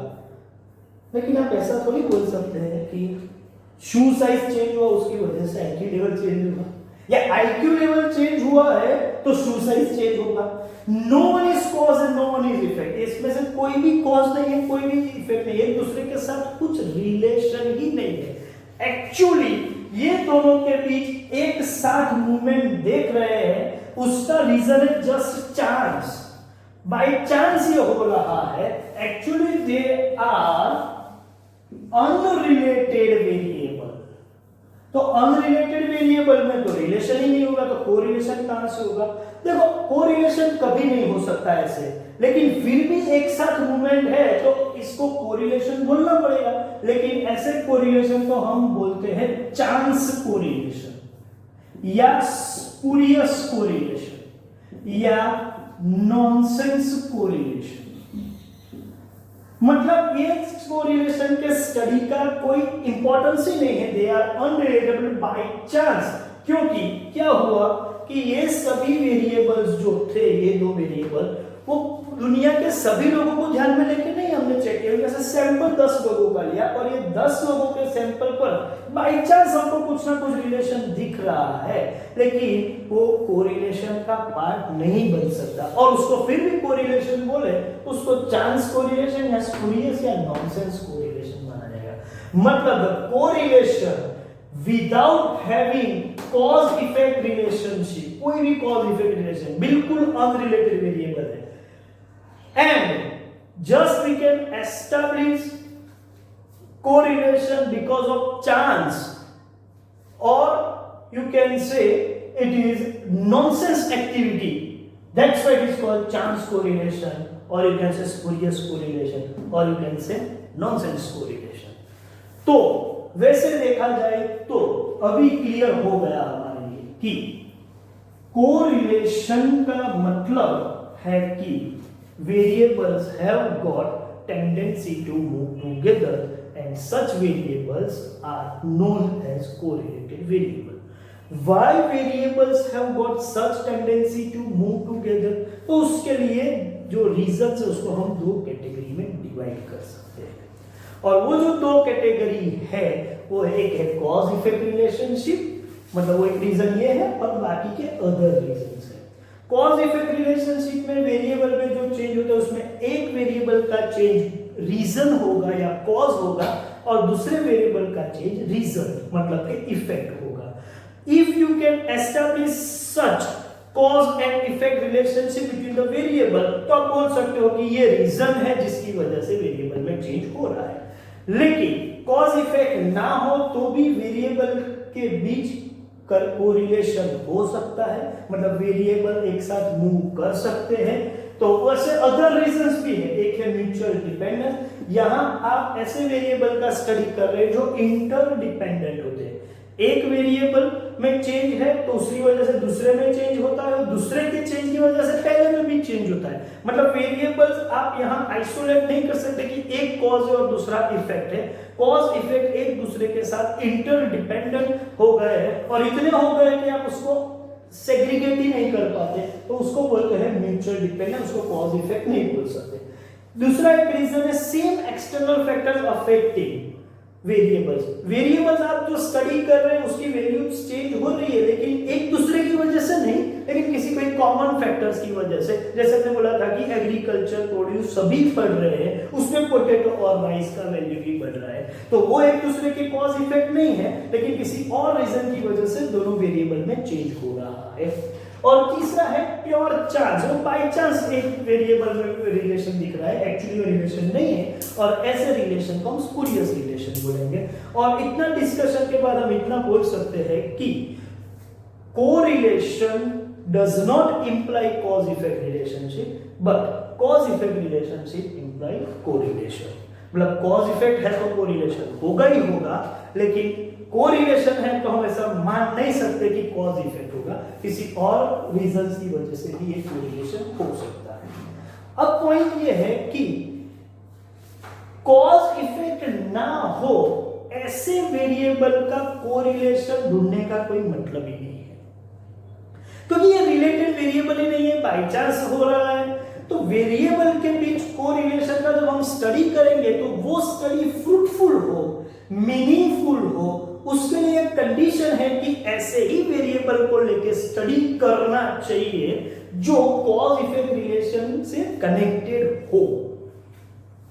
लेकिन आप ऐसा थोड़ी बोल सकते हैं कि शू साइज चेंज हुआ उसकी वजह से आईक्यू लेवल चेंज हुआ, या आईक्यू लेवल चेंज हुआ है तो शू साइज चेंज होगा। No one is cause and no one is effect, इसमें से कोई भी कॉज नहीं है, कोई भी इफेक्ट नहीं है, एक दूसरे के साथ कुछ रिलेशन ही नहीं है। एक्चुअली ये दोनों के बीच एक साथ मूवमेंट देख रहे हैं, उसका रीजन है जस्ट चांस। बाय चांस ये हो रहा है, actually they are unrelated variable. तो अनरिलेटेड वेरिएबल में तो रिलेशन ही नहीं होगा, तो कोरिलेशन कहां से होगा? देखो कोरिलेशन कभी नहीं हो सकता ऐसे, लेकिन फिर भी एक साथ मूवमेंट है तो इसको कोरिलेशन बोलना पड़ेगा। लेकिन ऐसे कोरिलेशन को हम बोलते हैं चांस कोरिलेशन या स्पूरियस कोरिलेशन या नॉनसेंस कोरिलेशन। मतलब ये कोरिलेशन के स्टडी का कोई इंपॉर्टेंस ही नहीं है, they are unrelatable by chance. क्योंकि क्या हुआ कि ये सभी वेरिएबल्स जो थे, ये दो वेरिएबल, वो दुनिया के सभी लोगों को ध्यान में लेके नहीं हमने चेक किया, जैसे सैंपल 10 लोगों का लिया और ये 10 लोगों के सैंपल पर बाय चांस हमको कुछ ना कुछ रिलेशन दिख रहा है, लेकिन वो कोरिलेशन का पार्ट नहीं बन सकता। और उसको फिर भी कोरिलेशन बोले, उसको चांस कोरिलेशन या स्पूरियस या नॉनसेंस कोरिलेशन माना जाएगा। मतलब correlation without having cause effect relationship, कोई भी कॉज इफेक्ट रिलेशन, बिल्कुल अनरिलेटेड वेरिएबल है। And just we can establish correlation because of chance, or you can say it is nonsense activity. That's why it is called chance correlation, or you can say spurious correlation, or you can say nonsense correlation. तो वैसे देखा जाए तो अभी clear हो गया हमारे लिए कि कोरिलेशन का मतलब है कि variables have got tendency to move together and such variables are known as correlated variable. Why variables have got such tendency to move together? तो उसके लिए जो reasons है उसको हम दो कैटेगरी में डिवाइड कर सकते हैं, और वो जो दो कैटेगरी है वो एक है कॉज इफेक्ट रिलेशनशिप, मतलब वो एक रीजन ये है और बाकी के अदर रीजंस है। कॉज इफेक्ट रिलेशनशिप में वेरिएबल में जो चेंज होता है उसमें एक वेरिएबल का चेंज रीजन होगा या कॉज होगा, और दूसरे वेरिएबल का चेंज रीजन मतलब के इफेक्ट होगा। If you can establish such cause and effect relationship between the variable, तो आप बोल सकते हो कि ये रीजन है जिसकी वजह से वेरिएबल में चेंज हो रहा है। लेकिन कॉज इफेक्ट ना हो तो भी वेरिएबल के बीच कोरिलेशन हो सकता है, मतलब वेरिएबल एक साथ मूव कर सकते हैं। तो वैसे अदर रीजंस भी है, एक है म्यूचुअल डिपेंडेंस, यहां आप ऐसे वेरिएबल का स्टडी कर रहे हैं जो इंटरडिपेंडेंट होते हैं। एक वेरिएबल में चेंज है तो उसकी वजह से दूसरे में चेंज होता है, और दूसरे के चेंज की वजह से पहले में भी चेंज होता है। मतलब वेरिएबल्स आप यहां आइसोलेट नहीं कर सकते कि एक कॉज है और दूसरा इफेक्ट है। कॉज इफेक्ट एक दूसरे के साथ इंटरडिपेंडेंट हो गए हैं, और इतने हो गए कि आप उसको सेग्रीगेट ही नहीं कर पाते, तो उसको बोलते हैं म्यूचुअल डिपेंडेंस, उसको कॉज इफेक्ट नहीं बोल सकते। दूसरा एक रीजन है same external factors affecting variables आप जो स्टडी कर रहे हैं उसकी वैल्यूज चेंज हो रही है, लेकिन एक दूसरे की वजह से नहीं, लेकिन किसी कोई कॉमन फैक्टर्स की वजह से। जैसे मैंने बोला था कि एग्रीकल्चर प्रोड्यूस सभी बढ़ रहे हैं, उसमें पोटैटो और राइस का वैल्यू भी बढ़ रहा है, तो वो एक दूसरे के कॉज इफेक्ट नहीं है, लेकिन किसी और रीजन की वजह से दोनों वेरिएबल में चेंज हो रहा है। और तीसरा है प्योर चांस, वो बाय चांस एक वेरिएबल में रिलेशन दिख रहा है, एक्चुअली वो रिलेशन नहीं है, और ऐसे रिलेशन को हम स्पूरियस रिलेशन बोलेंगे। और इतना डिस्कशन के बाद हम इतना बोल सकते हैं कि correlation does not imply cause effect relationship, but cause effect relationship imply correlation. मतलब कॉज इफेक्ट है तो कोरिलेशन होगा ही होगा, लेकिन कोरिलेशन है तो हम ऐसा मान नहीं सकते कि कॉज इफेक्ट होगा, किसी और रीजंस की वजह से भी ये कोरिलेशन हो सकता है। अब पॉइंट ये है कि कॉज इफेक्ट ना हो ऐसे वेरिएबल का कोरिलेशन ढूंढने का कोई मतलब ही नहीं है, क्योंकि ये रिलेटेड वेरिएबल ही नहीं है, बाय चांस हो रहा है। तो वेरिएबल के बीच कोरिलेशन का जब हम स्टडी करेंगे तो वो स्टडी फ्रूटफुल हो, मीनिंगफुल हो, उसके लिए एक कंडीशन है कि ऐसे ही वेरिएबल को लेके स्टडी करना चाहिए जो कॉज इफेक्ट रिलेशन से कनेक्टेड हो।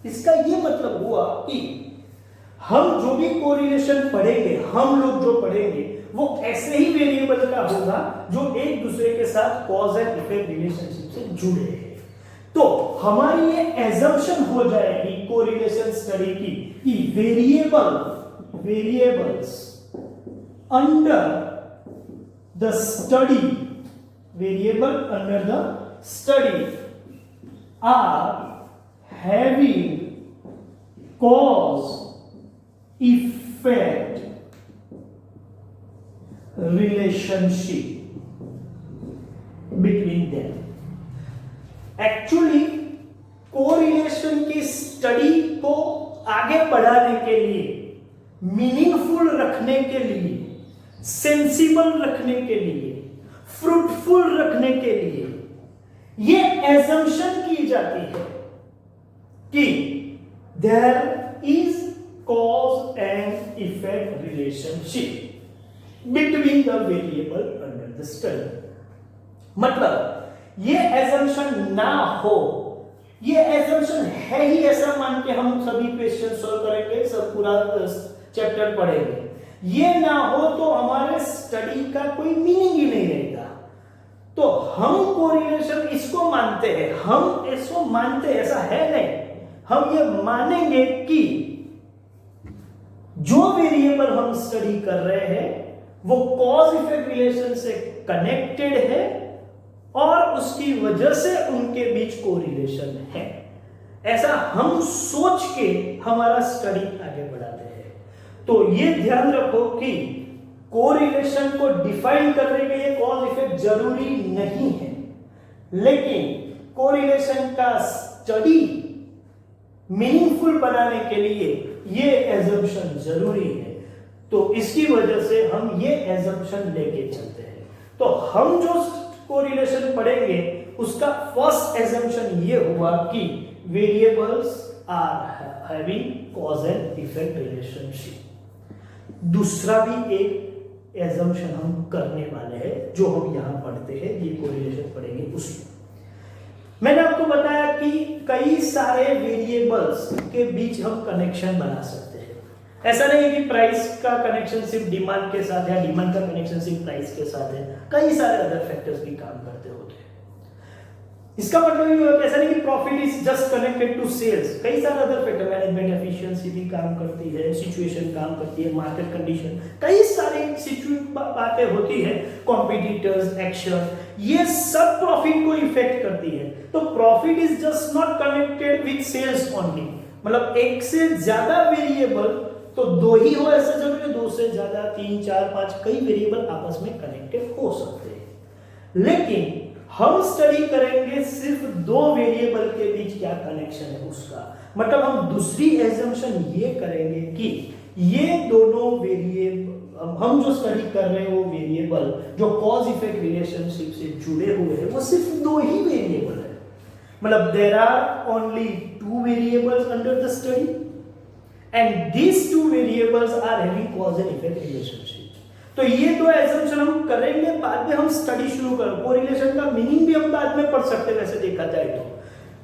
इसका ये मतलब हुआ कि हम जो भी कोरिलेशन पढ़ेंगे, हम लोग जो पढ़ेंगे वो ऐसे ही वेरिएबल का होगा जो एक दूसरे के साथ कॉज एंड इफेक्ट रिलेशनशिप से जुड़े हैं। तो हमारी ये एजम्पशन हो जाएगी कोरिलेशन स्टडी की कि variables under the study, variable under the study are having cause effect relationship between them। Actually correlation की स्टडी को आगे बढ़ाने के लिए, मीनिंगफुल रखने के लिए, सेंसिबल रखने के लिए, फ्रूटफुल रखने के लिए ये एजम्पशन की जाती है कि there is cause and effect relationship between the variable under the study. मतलब ये एजम्पशन ना हो, ये एजम्पशन है ही ऐसा मान के हम सभी क्वेश्चन सॉल्व करेंगे, सब पूरा चैप्टर पढ़ेंगे। ये ना हो तो हमारे स्टडी का कोई मीनिंग ही नहीं रहेगा। तो हम कोरिलेशन इसको मानते हैं, हम इसको मानते हैं, ऐसा है नहीं, हम ये मानेंगे कि जो वेरिएबल हम स्टडी कर रहे हैं वो कॉज इफेक्ट रिलेशन से कनेक्टेड है और उसकी वजह से उनके बीच कोरिलेशन है। ऐसा हम सोच के हमारा स्टडी आगे बढ़ाते हैं। तो ये ध्यान रखो कि कोरिलेशन को डिफाइन करने के लिए कॉज इफेक्ट जरूरी नहीं है, लेकिन कोरिलेशन का स्टडी मीनिंगफुल बनाने के लिए ये एजम्पशन जरूरी है। तो इसकी वजह से हम ये एजम्पशन लेके चलते हैं। तो हम जो कोरिलेशन पढ़ेंगे उसका फर्स्ट एजम्पशन ये हुआ कि variables are having cause and effect relationship. दूसरा भी एक एजम्पशन हम करने वाले हैं जो हम यहां पढ़ते हैं, ये कोरिलेशन पढ़ेंगे उसमें। मैंने आपको बताया कि कई सारे वेरिएबल्स के बीच हम कनेक्शन बना सकते हैं। ऐसा नहीं है कि प्राइस का कनेक्शन सिर्फ डिमांड के साथ है, डिमांड का कनेक्शन सिर्फ प्राइस के साथ है, कई सारे अदर फैक्टर्स भी काम करते होते हैं। इसका मतलब ये ऐसा नहीं कि profit is just connected to sales, कई सारे अदर फैक्टर, मैनेजमेंट एफिशिएंसी भी काम करती है, सिचुएशन काम करती है, मार्केट कंडीशन, कई सारी बातें होती है, कॉम्पिटिटर्स, एक्शन, ये सब प्रॉफिट को इफेक्ट करती है। तो profit is just not connected with sales only, मतलब एक से ज्यादा वेरिएबल, तो दो ही हो ऐसा जरूरी है, दो से ज्यादा, 3, 4, 5 कई वेरिएबल आपस में कनेक्टेड हो सकते हैं। लेकिन हम स्टडी करेंगे सिर्फ दो वेरिएबल के बीच क्या कनेक्शन है उसका। मतलब हम दूसरी एजम्पशन ये करेंगे कि ये दोनों वेरिएबल, हम जो स्टडी कर रहे हैं वो वेरिएबल जो कॉज इफेक्ट रिलेशनशिप से जुड़े हुए हैं वो सिर्फ दो ही वेरिएबल है। मतलब there are only 2 variables under the study and these two variables are having cause and effect relationship। तो ये दो एजम्पशन हम करेंगे, बाद में हम स्टडी शुरू करें। कोरिलेशन का मीनिंग भी हम बाद में पढ़ सकते हैं, वैसे देखा जाए तो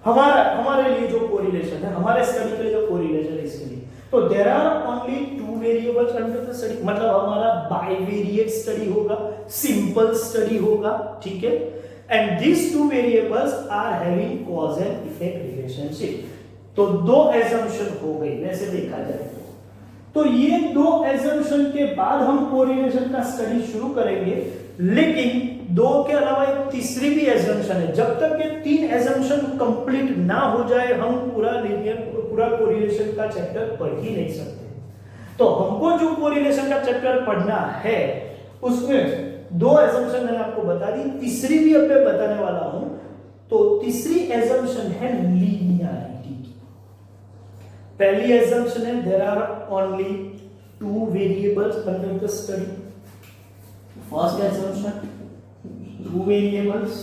हमारे लिए जो कोरिलेशन है, हमारे स्टडी के लिए जो कोरिलेशन है इसके लिए, तो there are only two variables under the study, मतलब हमारा बाइवेरिएट स्टडी होगा, सिंपल स्टडी होगा, ठीक है। And these two variables are having cause and effect relationship. तो दो एजम्पशन हो गई वैसे देखा जाए तो ये दो एजम्पशन के बाद हम कोरिलेशन का स्टडी शुरू करेंगे, लेकिन दो के अलावा एक तीसरी भी एजम्पशन है। जब तक ये तीन एजम्पशन कंप्लीट ना हो जाए हम पूरा कोरिलेशन का चैप्टर पढ़ ही नहीं सकते। तो हमको जो कोरिलेशन का चैप्टर पढ़ना है उसमें दो एजम्पशन मैंने आपको बता दी, तीसरी भी अब मैं बताने वाला हूं। तो तीसरी एजम्पशन है लीनियरिटी की। पहली एजम्पशन है there are only two variables under the study. First assumption two variables.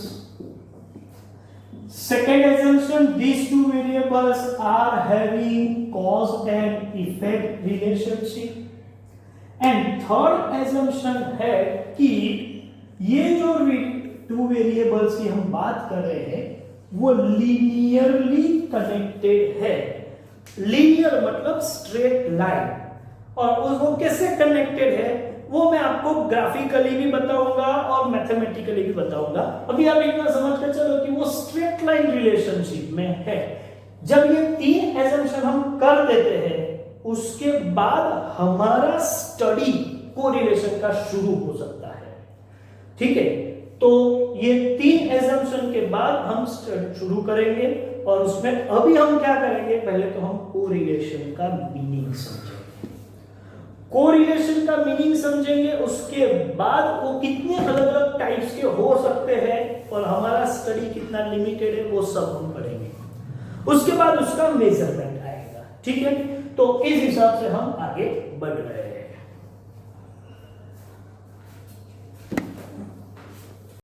Second assumption, these two variables are having cause and effect relationship. And third assumption है कि ये जो two variables की हम बात कर रहे हैं वो linearly connected है। Linear मतलब straight line, और वो कैसे connected है वो मैं आपको ग्राफिकली भी बताऊंगा और मैथमेटिकली भी बताऊंगा। अभी आप इतना समझ कर चलो कि वो स्ट्रेट लाइन रिलेशनशिप में है। जब ये तीन एजम्पशन हम कर देते हैं उसके बाद हमारा स्टडी कोरिलेशन का शुरू हो सकता है, ठीक है। तो ये तीन एजम्पशन के बाद हम स्टडी शुरू करेंगे और उसमें अभी हम क्या करेंगे, पहले तो हम कोरिलेशन का मीनिंग समझेंगे। कोरिलेशन का मीनिंग समझेंगे, उसके बाद वो कितने अलग अलग टाइप्स के हो सकते हैं और हमारा स्टडी कितना लिमिटेड है वो सब हम पढ़ेंगे। उसके बाद उसका मेजरमेंट आएगा, ठीक है। तो इस हिसाब से हम आगे बढ़ रहे हैं।